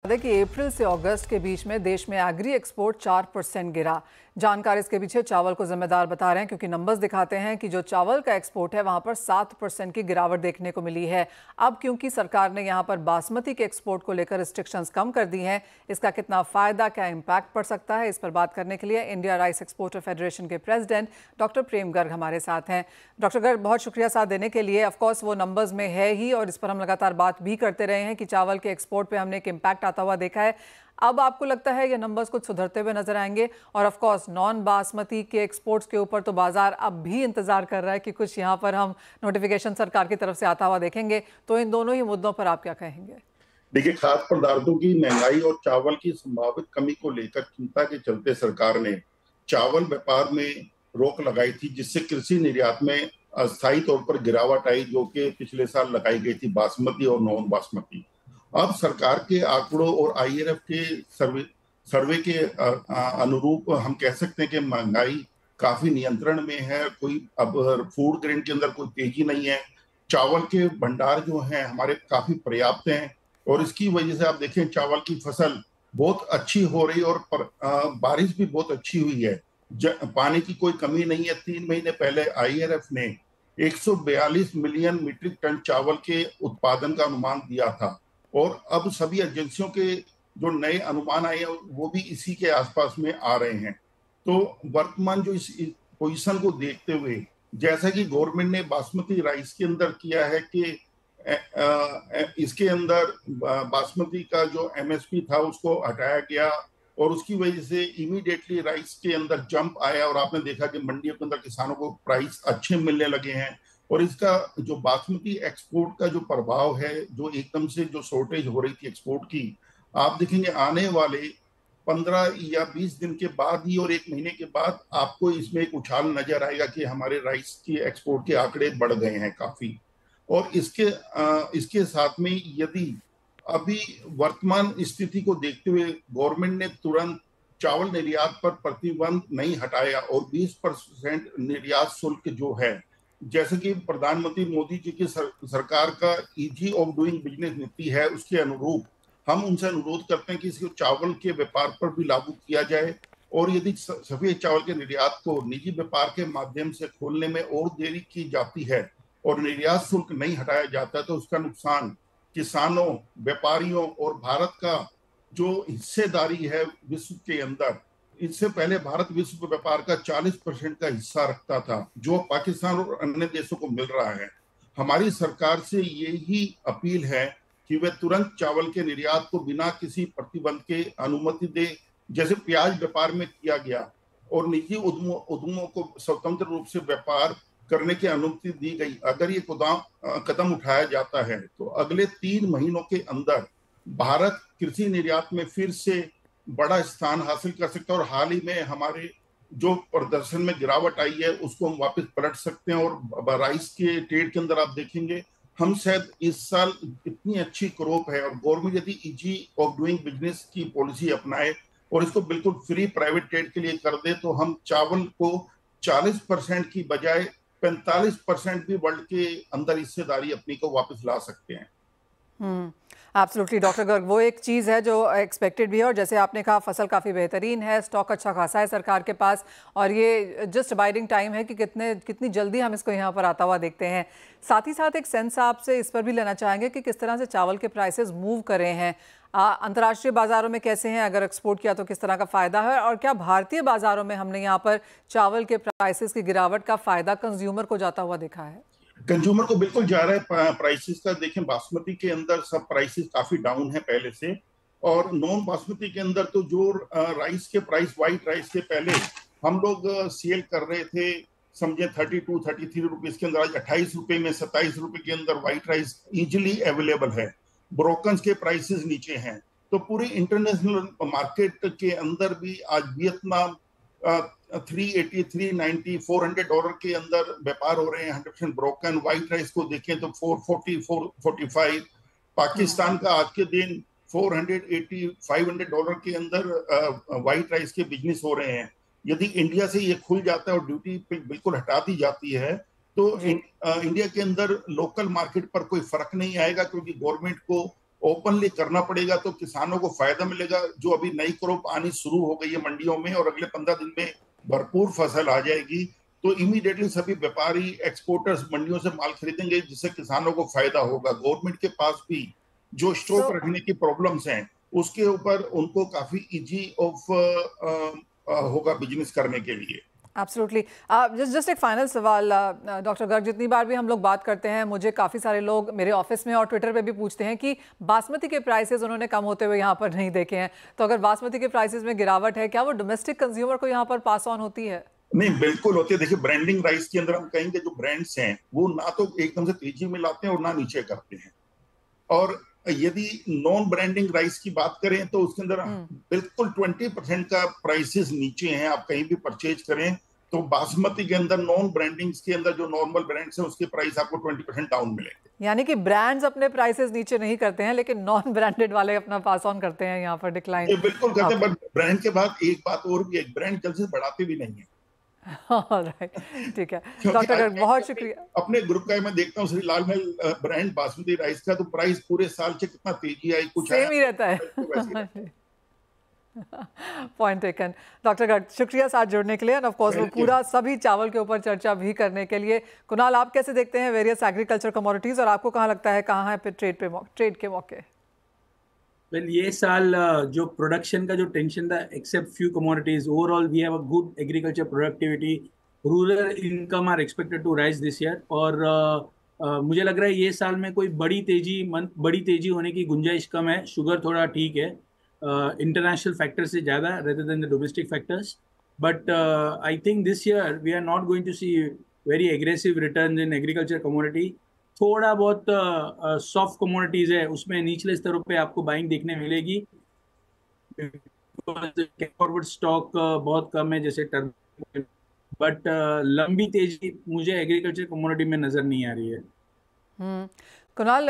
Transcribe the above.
कि अप्रैल से अगस्त के बीच में देश में एग्री एक्सपोर्ट 4% गिरा। जानकार इसके पीछे चावल को जिम्मेदार बता रहे हैं, क्योंकि नंबर्स दिखाते हैं कि जो चावल का एक्सपोर्ट है वहां पर 7% की गिरावट देखने को मिली है। अब क्योंकि सरकार ने यहां पर बासमती के एक्सपोर्ट को लेकर रिस्ट्रिक्शंस कम कर दी हैं, इसका कितना फायदा, क्या इम्पैक्ट पड़ सकता है, इस पर बात करने के लिए इंडिया राइस एक्सपोर्टर फेडरेशन के प्रेसिडेंट डॉक्टर प्रेम गर्ग हमारे साथ हैं। डॉक्टर गर्ग, बहुत शुक्रिया साथ देने के लिए। ऑफकोर्स वो नंबर्स में है ही और इस पर हम लगातार बात भी करते रहे हैं कि चावल के एक्सपोर्ट पे हमने एक इम्पैक्ट आता हुआ देखा है। अब आपको लगता है ये नंबर्स कुछ सुधरते हुए नजर आएंगे? और ऑफ कोर्स नॉन बासमती के एक्सपोर्ट्स के ऊपर तो बाजार अब भी इंतजार कर रहा है कि कुछ यहाँ पर हम नोटिफिकेशन सरकार की तरफ से आता हुआ देखेंगे। तो इन दोनों ही मुद्दों पर आप क्या कहेंगे? देखिए, खाद्य पदार्थों की महंगाई और चावल की संभावित कमी को लेकर चिंता के चलते सरकार ने चावल व्यापार में रोक लगाई थी, जिससे कृषि निर्यात में अस्थायी तौर पर गिरावट आई, जो कि पिछले साल लगाई गई थी बासमती और नॉन बासमती। अब सरकार के आंकड़ों और आईआरएफ के सर्वे के अनुरूप हम कह सकते हैं कि महंगाई काफी नियंत्रण में है। कोई अब फूड ग्रेन के अंदर कोई तेजी नहीं है। चावल के भंडार जो हैं हमारे काफी पर्याप्त हैं और इसकी वजह से आप देखें चावल की फसल बहुत अच्छी हो रही है और बारिश भी बहुत अच्छी हुई है। पानी की कोई कमी नहीं है। 3 महीने पहले आईआरएफ ने 142 मिलियन मीट्रिक टन चावल के उत्पादन का अनुमान दिया था और अब सभी एजेंसियों के जो नए अनुमान आए हैं वो भी इसी के आसपास में आ रहे हैं। तो वर्तमान जो इस पोजीशन को देखते हुए, जैसा कि गवर्नमेंट ने बासमती राइस के अंदर किया है कि इसके अंदर बासमती का जो एमएसपी था उसको हटाया गया और उसकी वजह से इमीडिएटली राइस के अंदर जंप आया और आपने देखा कि मंडियों के अंदर किसानों को प्राइस अच्छे मिलने लगे हैं। और इसका जो बासमती एक्सपोर्ट का जो प्रभाव है, जो एकदम से जो शॉर्टेज हो रही थी एक्सपोर्ट की, आप देखेंगे आने वाले 15 या 20 दिन के बाद ही और 1 महीने के बाद आपको इसमें एक उछाल नजर आएगा कि हमारे राइस की एक्सपोर्ट के आंकड़े बढ़ गए हैं काफी। और इसके साथ में यदि अभी वर्तमान स्थिति को देखते हुए गवर्नमेंट ने तुरंत चावल निर्यात पर प्रतिबंध नहीं हटाया और 20% निर्यात शुल्क जो है, जैसे कि प्रधानमंत्री मोदी जी की सरकार का इजी ऑफ डूइंग बिजनेस नीति है, उसके अनुरूप हम उनसे अनुरोध करते हैं कि इसको चावल के व्यापार पर भी लागू किया जाए। और यदि सफेद चावल के निर्यात को निजी व्यापार के माध्यम से खोलने में और देरी की जाती है और निर्यात शुल्क नहीं हटाया जाता तो उसका नुकसान किसानों, व्यापारियों और भारत का जो हिस्सेदारी है विश्व के अंदर, इससे पहले भारत विश्व व्यापार का 40% का हिस्सा रखता था, जो पाकिस्तान और अन्य देशों को मिल रहा है। हमारी सरकार से यही अपील है कि वे तुरंत चावल के निर्यात को बिना किसी प्रतिबंध के अनुमति दे, जैसे प्याज व्यापार में किया गया और निजी उद्यमों को स्वतंत्र रूप से व्यापार करने की अनुमति दी गई। अगर ये कदम उठाया जाता है तो अगले 3 महीनों के अंदर भारत कृषि निर्यात में फिर से बड़ा स्थान हासिल कर सकता है और हाल ही में हमारे जो प्रदर्शन में गिरावट आई है उसको हम वापस पलट सकते हैं। और राइस के ट्रेड के अंदर आप देखेंगे हम शायद इस साल इतनी अच्छी क्रॉप है और गवर्नमेंट यदि इजी ऑफ डूइंग बिजनेस की पॉलिसी अपनाए और इसको बिल्कुल फ्री प्राइवेट ट्रेड के लिए कर दे तो हम चावल को 40% की बजाय 45% भी वर्ल्ड के अंदर हिस्सेदारी अपनी को वापस ला सकते हैं। एब्सोल्युटली डॉक्टर गर्ग, वो एक चीज़ है जो एक्सपेक्टेड भी है और जैसे आपने कहा फसल काफ़ी बेहतरीन है, स्टॉक अच्छा खासा है सरकार के पास और ये जस्ट बाइडिंग टाइम है कि कितनी जल्दी हम इसको यहाँ पर आता हुआ देखते हैं। साथ ही साथ एक सेंस आपसे इस पर भी लेना चाहेंगे कि किस तरह से चावल के प्राइसेस मूव कर रहे हैं, अंतर्राष्ट्रीय बाज़ारों में कैसे हैं, अगर एक्सपोर्ट किया तो किस तरह का फ़ायदा है और क्या भारतीय बाज़ारों में हमने यहाँ पर चावल के प्राइसेस की गिरावट का फ़ायदा कंज्यूमर को जाता हुआ देखा है? कंज्यूमर को बिल्कुल जा रहा है प्राइसेस का। देखें, बासमती के अंदर सब प्राइसेस काफी डाउन है पहले से और नॉन बासमती के अंदर तो जो राइस के प्राइस व्हाइट राइस से पहले हम लोग सेल कर रहे थे, समझे 32-33 रुपीज के अंदर, आज 28 रुपए में 27 रुपए के अंदर व्हाइट राइस इजिली अवेलेबल है। ब्रोकन के प्राइसेस नीचे हैं। तो पूरी इंटरनेशनल मार्केट के अंदर भी आज वियतनाम 380, 390, $400 के अंदर व्यापार हो रहे हैं 100% ब्रोकन। व्हाइट राइस को देखें तो 440, 445। पाकिस्तान का आज के दिन $480, $500 के अंदर व्हाइट राइस के बिजनेस हो रहे हैं। यदि इंडिया से ये खुल जाता है और ड्यूटी बिल्कुल हटा दी जाती है तो इंडिया के अंदर लोकल मार्केट पर कोई फर्क नहीं आएगा, क्योंकि गवर्नमेंट को ओपनली करना पड़ेगा तो किसानों को फायदा मिलेगा। जो अभी नई क्रॉप आनी शुरू हो गई है मंडियों में और अगले 15 दिन में भरपूर फसल आ जाएगी, तो इमीडिएटली सभी व्यापारी एक्सपोर्टर्स मंडियों से माल खरीदेंगे, जिससे किसानों को फायदा होगा। गवर्नमेंट के पास भी जो स्टॉक रखने की प्रॉब्लम्स हैं उसके ऊपर उनको काफी इजी ऑफ होगा बिजनेस करने के लिए। एब्सोल्युटली। जस्ट एक फाइनल सवाल डॉक्टर गर्ग, जितनी बार भी हम लोग बात करते हैं मुझे काफ़ी सारे लोग मेरे ऑफिस में और ट्विटर पे भी पूछते हैं कि बासमती के प्राइसेस उन्होंने कम होते हुए यहाँ पर नहीं देखे हैं, तो अगर बासमती के प्राइसेस में गिरावट है, क्या वो डोमेस्टिक कंज्यूमर को यहाँ पर पास ऑन होती है? नहीं, बिल्कुल होती है। देखिए, ब्रांडिंग राइस के अंदर हम कहेंगे जो ब्रांड्स हैं वो ना तो एकदम से तेजी में लाते हैं और ना नीचे करते हैं। और यदि नॉन ब्रांडिंग राइस की बात करें तो उसके अंदर बिल्कुल 20% का प्राइसेस नीचे हैं। आप कहीं भी परचेज करें तो बासमती के अंदर नॉन ब्रांडिंग के अंदर जो नॉर्मल ब्रांड्स हैं उसके प्राइस आपको 20% डाउन मिलेंगे। यानी कि ब्रांड्स अपने प्राइसेस नीचे नहीं करते हैं, लेकिन नॉन ब्रांडेड वाले अपना पास ऑन करते हैं यहाँ पर डिक्लाइन। बिल्कुल करते हैं, बट ब्रांड के बाद एक बात और भी, एक ब्रांड जल्द से बढ़ाते भी नहीं है। राइट, ठीक है डॉक्टर गर्ग, बहुत शुक्रिया। अपने ग्रुप का मैं देखता हूँ श्री लाल महल ब्रांड बासमती राइस का, तो प्राइस पूरे साल से कितना तेजी आई, कुछ सेम ही रहता है। Point taken. डॉक्टर गर्ग, शुक्रिया साथ जुड़ने के लिए, एंड ऑफ कोर्स वो पूरा सभी चावल के ऊपर चर्चा भी करने के लिए। कुणाल, आप कैसे देखते हैं वेरियस एग्रीकल्चर कमोडिटीज, और आपको कहाँ लगता है कहाँ है ट्रेड के मौके? वेल, ये साल जो प्रोडक्शन का जो टेंशन था, except few commodities, overall we have a good agriculture productivity, rural income are expected to rise this year. और मुझे लग रहा है ये साल में कोई बड़ी तेजी होने की गुंजाइश कम है। शुगर थोड़ा ठीक है इंटरनेशनल फैक्टर से ज़्यादा rather than the domestic factors, but I think this year we are not going to see very aggressive return in agriculture commodity. थोड़ा बहुत सॉफ्ट कमोडिटीज है उसमें निचले स्तरों पे आपको बाइंग देखने मिलेगी। फॉरवर्ड स्टॉक बहुत कम है जैसे टर्म, बट लंबी तेजी मुझे एग्रीकल्चर कमोडिटी में नजर नहीं आ रही है। कुणाल,